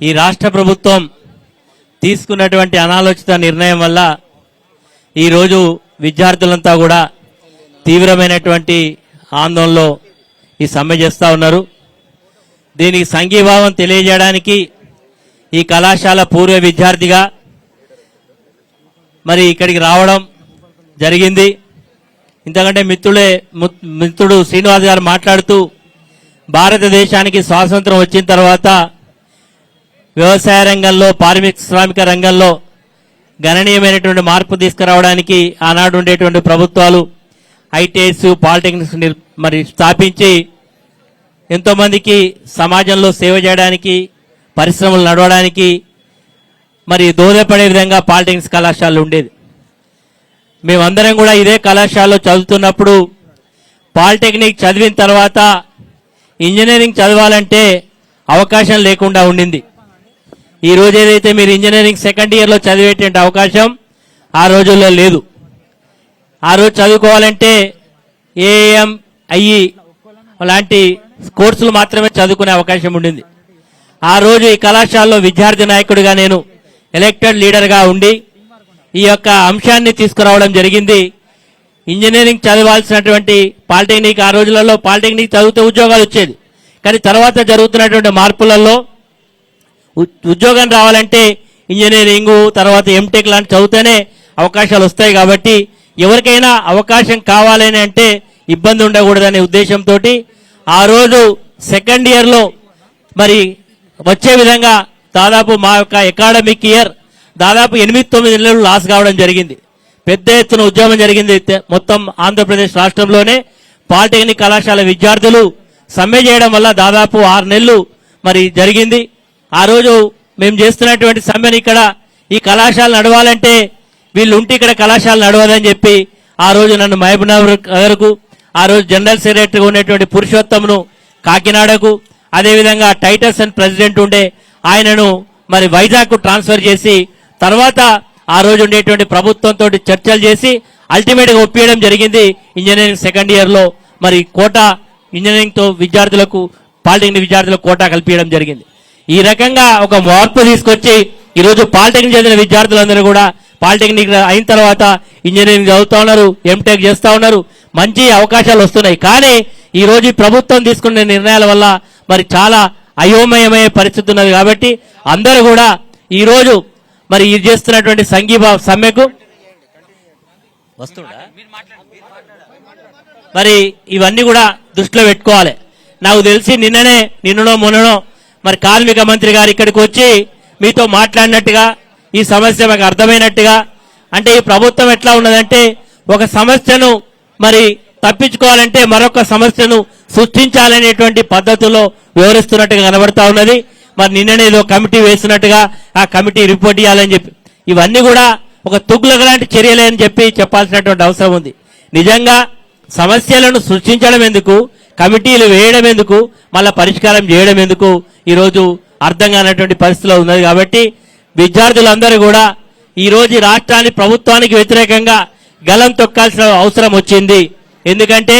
ఈ రాష్ట్ర ప్రభుత్వం తీసుకున్నటువంటి అనాలోచిత నిర్ణయం వల్ల ఈరోజు విద్యార్థులంతా కూడా తీవ్రమైనటువంటి ఆందోళనలో ఈ సమ్మె చేస్తూ ఉన్నారు. దీనికి సంఘీభావం తెలియజేయడానికి ఈ కళాశాల పూర్వ విద్యార్థిగా మరి ఇక్కడికి రావడం జరిగింది. ఇంతకంటే మిత్రుడు శ్రీనివాస్ గారు మాట్లాడుతూ భారతదేశానికి స్వాతంత్రం వచ్చిన తర్వాత వ్యవసాయ రంగంలో పారిశ్రామిక రంగంలో గణనీయమైనటువంటి మార్పు తీసుకురావడానికి ఆనాడు ఉండేటువంటి ప్రభుత్వాలు ఐటీఐస్ పాలిటెక్నిక్స్ మరి స్థాపించి ఎంతోమందికి సమాజంలో సేవ చేయడానికి పరిశ్రమలు నడవడానికి మరి దోహదపడే విధంగా పాలిటెక్నిక్స్ కళాశాలలు ఉండేది. మేమందరం కూడా ఇదే కళాశాలలో చదువుతున్నప్పుడు పాలిటెక్నిక్ చదివిన తర్వాత ఇంజనీరింగ్ చదవాలంటే అవకాశం లేకుండా ఉండింది. ఈ రోజు ఏదైతే మీరు ఇంజనీరింగ్ సెకండ్ ఇయర్లో చదివేటువంటి అవకాశం ఆ రోజుల్లో లేదు. ఆ రోజు చదువుకోవాలంటే ఏఎం ఐఈ లాంటి కోర్సులు మాత్రమే చదువుకునే అవకాశం ఉండింది. ఆ రోజు ఈ కళాశాలలో విద్యార్థి నాయకుడిగా నేను ఎలక్టెడ్ లీడర్గా ఉండి ఈ యొక్క అంశాన్ని తీసుకురావడం జరిగింది. ఇంజనీరింగ్ చదవాల్సినటువంటి పాలిటెక్నిక్ ఆ రోజులలో పాలిటెక్నిక్ చదివితే ఉద్యోగాలు వచ్చేది. కానీ తర్వాత జరుగుతున్నటువంటి మార్పులలో ఉద్యోగం రావాలంటే ఇంజనీరింగ్ తర్వాత ఎంటెక్ లాంటి చదివితేనే అవకాశాలు వస్తాయి. కాబట్టి ఎవరికైనా అవకాశం కావాలని అంటే ఇబ్బంది ఉండకూడదనే ఉద్దేశంతో ఆ రోజు సెకండ్ ఇయర్లో మరి వచ్చే విధంగా దాదాపు మా యొక్క అకాడమిక్ ఇయర్ దాదాపు 8-9 నెలలు లాస్ కావడం జరిగింది. పెద్ద ఎత్తున ఉద్యమం జరిగింది. మొత్తం ఆంధ్రప్రదేశ్ రాష్ట్రంలోనే పాలిటెక్నిక్ కళాశాల విద్యార్థులు సమ్మె చేయడం వల్ల దాదాపు 6 నెలలు మరి జరిగింది. ఆ రోజు మేము చేస్తున్నటువంటి సమ్మెని ఇక్కడ ఈ కళాశాల నడవాలంటే వీళ్ళు ఉంటే ఇక్కడ కళాశాల నడవదని చెప్పి ఆ రోజు నన్ను మహబూబ్నగర్కు, ఆ రోజు జనరల్ సెక్రటరీగా ఉండేటువంటి పురుషోత్తమ్ను కాకినాడకు, అదేవిధంగా టైటస్ అండ్ ప్రెసిడెంట్ ఉండే ఆయనను మరి వైజాగ్కు ట్రాన్స్ఫర్ చేసి తర్వాత ఆ రోజు ఉండేటువంటి ప్రభుత్వంతో చర్చలు చేసి అల్టిమేట్గా ఒప్పించడం జరిగింది. ఇంజనీరింగ్ సెకండ్ ఇయర్లో మరి కోటా ఇంజనీరింగ్తో విద్యార్థులకు పాలిటెక్నిక్ విద్యార్థులకు కోటా కల్పించడం జరిగింది. ఈ రకంగా ఒక మార్పు తీసుకొచ్చి ఈరోజు పాలిటెక్నిక్ చదివిన విద్యార్థులందరూ కూడా పాలిటెక్నిక్ అయిన తర్వాత ఇంజనీరింగ్ చదువుతా ఉన్నారు, ఎంటెక్ చేస్తూ ఉన్నారు, మంచి అవకాశాలు వస్తున్నాయి. కానీ ఈరోజు ప్రభుత్వం తీసుకునే నిర్ణయాల వల్ల మరి చాలా అయోమయమయ్యే పరిస్థితి ఉన్నది. కాబట్టి అందరూ కూడా ఈరోజు మరి ఇది చేస్తున్నటువంటి సంఘీభావ సమ్మెకు వస్తుందా మరి ఇవన్నీ కూడా దృష్టిలో పెట్టుకోవాలి. నాకు తెలిసి నిన్ననో మొన్ననో మరి కార్మిక మంత్రి గారు ఇక్కడికి వచ్చి మీతో మాట్లాడినట్టుగా ఈ సమస్య మాకు అర్థమైనట్టుగా, అంటే ఈ ప్రభుత్వం ఎట్లా ఉన్నదంటే ఒక సమస్యను మరి తప్పించుకోవాలంటే మరొక సమస్యను సృష్టించాలనేటువంటి పద్ధతిలో వివరిస్తున్నట్టుగా కనబడతా ఉన్నది. మరి నిన్ననే ఏదో కమిటీ వేసినట్టుగా ఆ కమిటీ రిపోర్ట్ ఇవ్వాలని చెప్పి ఇవన్నీ కూడా ఒక తుగ్లక్ లాంటి చర్యలే అని చెప్పి చెప్పాల్సినటువంటి అవసరం ఉంది. నిజంగా సమస్యలను సృష్టించడం ఎందుకు, కమిటీలు వేయడం ఎందుకు, మళ్ళా పరిష్కారం చేయడం ఎందుకు ఈరోజు అర్థం కానటువంటి పరిస్థితిలో ఉన్నది. కాబట్టి విద్యార్థులందరూ కూడా ఈరోజు రాష్ట్రాన్ని ప్రభుత్వానికి వ్యతిరేకంగా గలం తొక్కాల్సిన అవసరం వచ్చింది. ఎందుకంటే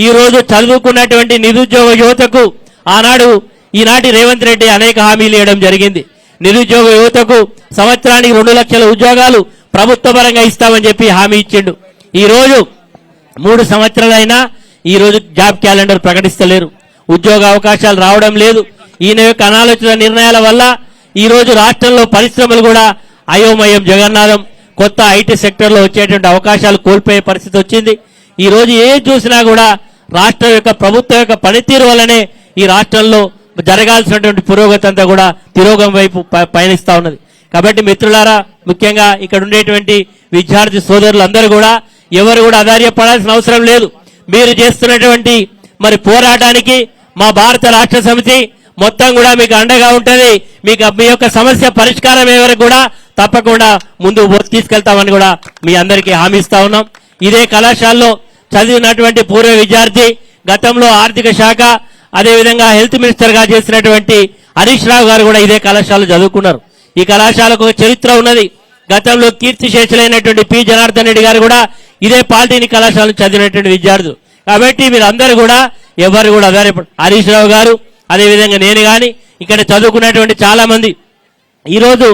ఈరోజు చదువుకున్నటువంటి నిరుద్యోగ యువతకు ఈనాటి రేవంత్ రెడ్డి అనేక హామీలు ఇవ్వడం జరిగింది. నిరుద్యోగ యువతకు సంవత్సరానికి 2 లక్షల ఉద్యోగాలు ప్రభుత్వ పరంగా ఇస్తామని చెప్పి హామీ ఇచ్చిండు. ఈరోజు 3 సంవత్సరాలైనా ఈరోజు జాబ్ క్యాలెండర్ ప్రకటిస్తలేరు, ఉద్యోగ అవకాశాలు రావడం లేదు. ఈయన యొక్క అనాలోచిత నిర్ణయాల వల్ల ఈరోజు రాష్ట్రంలో పరిశ్రమలు కూడా అయోమయం జగన్నాథం, కొత్త ఐటీ సెక్టర్లో వచ్చేటువంటి అవకాశాలు కోల్పోయే పరిస్థితి వచ్చింది. ఈ రోజు ఏం చూసినా కూడా రాష్ట్రం యొక్క ప్రభుత్వం యొక్క పనితీరు వల్లనే ఈ రాష్ట్రంలో జరగాల్సినటువంటి పురోగతి అంతా కూడా తిరోగం వైపు పయనిస్తా ఉన్నది. కాబట్టి మిత్రులారా, ముఖ్యంగా ఇక్కడ ఉండేటువంటి విద్యార్థి సోదరులందరూ కూడా ఎవరు కూడా అధైర్యపడాల్సిన అవసరం లేదు. మీరు చేస్తున్నటువంటి మరి పోరాటానికి మా భారత రాష్ట్ర సమితి మొత్తం కూడా మీకు అండగా ఉంటుంది. మీకు మీ యొక్క సమస్య పరిష్కారం అయ్యే వరకు కూడా తప్పకుండా ముందుకు తీసుకెళ్తామని కూడా మీ అందరికీ హామీ ఇస్తా ఉన్నాం. ఇదే కళాశాలలో చదివినటువంటి పూర్వ విద్యార్థి, గతంలో ఆర్థిక శాఖ అదేవిధంగా హెల్త్ మినిస్టర్ గా చేసినటువంటి హరీష్ రావు గారు కూడా ఇదే కళాశాలలో చదువుకున్నారు. ఈ కళాశాలకు ఒక చరిత్ర ఉన్నది. గతంలో కీర్తిశేషులైనటువంటి పి జనార్దన్ రెడ్డి గారు కూడా ఇదే పాలిటెక్నిక్ కళాశాలను చదివినటువంటి విద్యార్థులు. కాబట్టి మీరందరూ కూడా ఎవరు కూడా హరీష్ రావు గారు అదేవిధంగా నేను కానీ ఇక్కడ చదువుకున్నటువంటి చాలా మంది ఈరోజు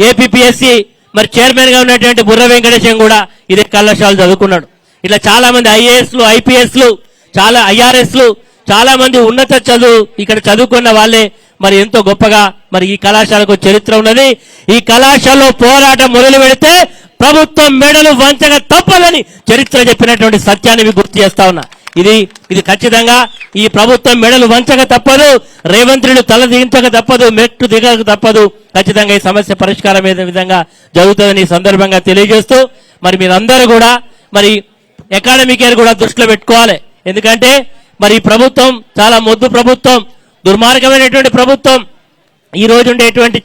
ఏపీఎస్సి మరి చైర్మన్ గా ఉన్నటువంటి బుర్ర వెంకటేశం కూడా ఇదే కళాశాల చదువుకున్నాడు. ఇట్లా చాలా మంది ఐఏఎస్లు, ఐపీఎస్లు, చాలా ఐఆర్ఎస్లు, చాలా మంది ఉన్నత చదువు ఇక్కడ చదువుకున్న వాళ్ళే మరి ఎంతో గొప్పగా మరి ఈ కళాశాలకు చరిత్ర ఉన్నది. ఈ కళాశాలలో పోరాటం మొదలు పెడితే ప్రభుత్వం మెడలు వంచక తప్పదని చరిత్ర చెప్పినటువంటి సత్యాన్ని మీకు గుర్తు చేస్తా ఉన్నా. ఇది ఖచ్చితంగా ఈ ప్రభుత్వం మెడలు వంచక తప్పదు, రేవంత్ రెడ్డి తల దించక తప్పదు, మెట్టు దిగక తప్పదు. ఖచ్చితంగా ఈ సమస్య పరిష్కారం అయ్యే విధంగా జరుగుతుందని ఈ సందర్భంగా తెలియజేస్తూ మరి మీరందరూ కూడా మరి అకాడమిక్ ఇయర్ కూడా దృష్టిలో పెట్టుకోవాలి. ఎందుకంటే మరి ఈ ప్రభుత్వం చాలా మొద్దు ప్రభుత్వం, దుర్మార్గమైనటువంటి ప్రభుత్వం, ఈ రోజు ఉండేటువంటి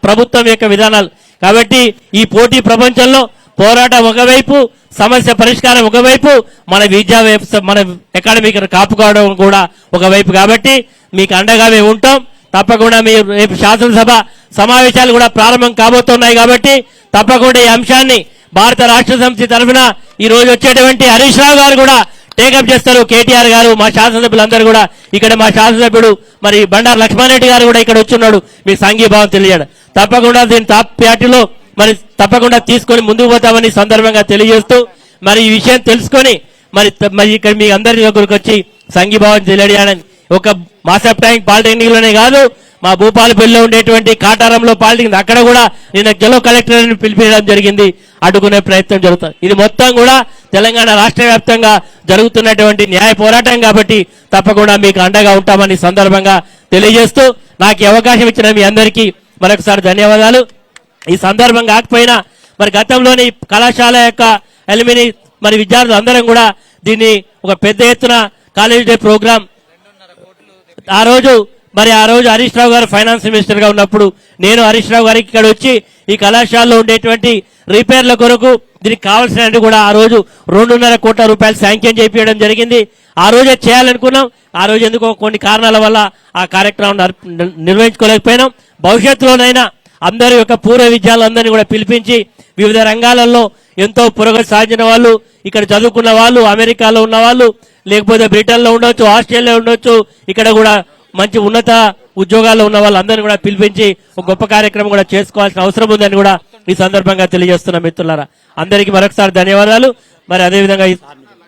ప్రభుత్వం యొక్క విధానాలు. కాబట్టి ఈ పోటీ ప్రపంచంలో పోరాటం ఒకవైపు, సమస్య పరిష్కారం ఒకవైపు, మన విద్యా వ్యవస్థ మన అకాడమిక్ కాపుకోవడం కూడా ఒకవైపు. కాబట్టి మీకు అండగా మేము ఉంటాం. తప్పకుండా మీరు రేపు శాసనసభ సమావేశాలు కూడా ప్రారంభం కాబోతున్నాయి. కాబట్టి తప్పకుండా ఈ అంశాన్ని భారత రాష్ట్ర సమితి తరఫున ఈ రోజు వచ్చేటువంటి హరీష్ రావు గారు కూడా టేకప్ చేస్తారు. కేటీఆర్ గారు, మా శాసనసభ్యులందరూ కూడా ఇక్కడ, మా శాసనసభ్యుడు మరి బండారు లక్ష్మారెడ్డి గారు కూడా ఇక్కడ వచ్చున్నాడు. మీ సంఘీభావం తెలియజేయడం తప్పకుండా దీని టాప్ ప్యాటీలో మరి తప్పకుండా తీసుకొని ముందుకు పోతామని సందర్భంగా తెలియజేస్తూ మరి ఈ విషయం తెలుసుకొని మరి ఇక్కడ మీ అందరి దగ్గరకు వచ్చి సంఘీభావం తెలియజేయడానికి ఒక మాసప్ ట్యాంక్ పాలిటెక్నిక్ లోనే కాదు, మా భూపాలపల్లిలో ఉండేటువంటి కాటారంలో పాలిటెక్నిక్ అక్కడ కూడా నిన్న జిల్లా కలెక్టర్ పిలిపించడం జరిగింది. అడ్డుకునే ప్రయత్నం జరుగుతుంది. ఇది మొత్తం కూడా తెలంగాణ రాష్ట్ర వ్యాప్తంగా జరుగుతున్నటువంటి న్యాయ పోరాటం. కాబట్టి తప్పకుండా మీకు అండగా ఉంటామని సందర్భంగా తెలియజేస్తూ నాకు ఈ అవకాశం ఇచ్చిన మీ అందరికీ మరొకసారి ధన్యవాదాలు. ఈ సందర్భం కాకపోయినా మరి గతంలోని కళాశాల యొక్క ఎలిమిని మరి విద్యార్థులు అందరం కూడా దీన్ని ఒక పెద్ద ఎత్తున కాలేజ్ డే ప్రోగ్రాం ఆ రోజు హరీష్ రావు గారు ఫైనాన్స్ మినిస్టర్ గా ఉన్నప్పుడు నేను హరీష్ రావు గారికి ఇక్కడ వచ్చి ఈ కళాశాలలో ఉండేటువంటి రిపేర్ల కొరకు దీనికి కావాల్సిన కూడా ఆ రోజు 2.5 కోట్ల రూపాయలు శాంక్షన్ చేయించడం జరిగింది. ఆ రోజే చేయాలనుకున్నాం. ఆ రోజు ఎందుకో కొన్ని కారణాల వల్ల ఆ కార్యక్రమం నిర్వహించుకోలేకపోయినాం. భవిష్యత్తులోనైనా అందరి యొక్క పూర్వ విద్యాలందరినీ కూడా పిలిపించి వివిధ రంగాలలో ఎంతో పురోగతి సాధించిన వాళ్ళు, ఇక్కడ చదువుకున్న వాళ్ళు, అమెరికాలో ఉన్న వాళ్ళు, లేకపోతే బ్రిటన్లో ఉండొచ్చు, ఆస్ట్రేలియాలో ఉండొచ్చు, ఇక్కడ కూడా మంచి ఉన్నత ఉద్యోగాల్లో ఉన్న వాళ్ళందరినీ కూడా పిలిపించి ఒక గొప్ప కార్యక్రమం కూడా చేసుకోవాల్సిన అవసరం ఉందని కూడా ఈ సందర్భంగా తెలియజేస్తున్న మిత్రులారా అందరికీ మరొకసారి ధన్యవాదాలు. మరి అదేవిధంగా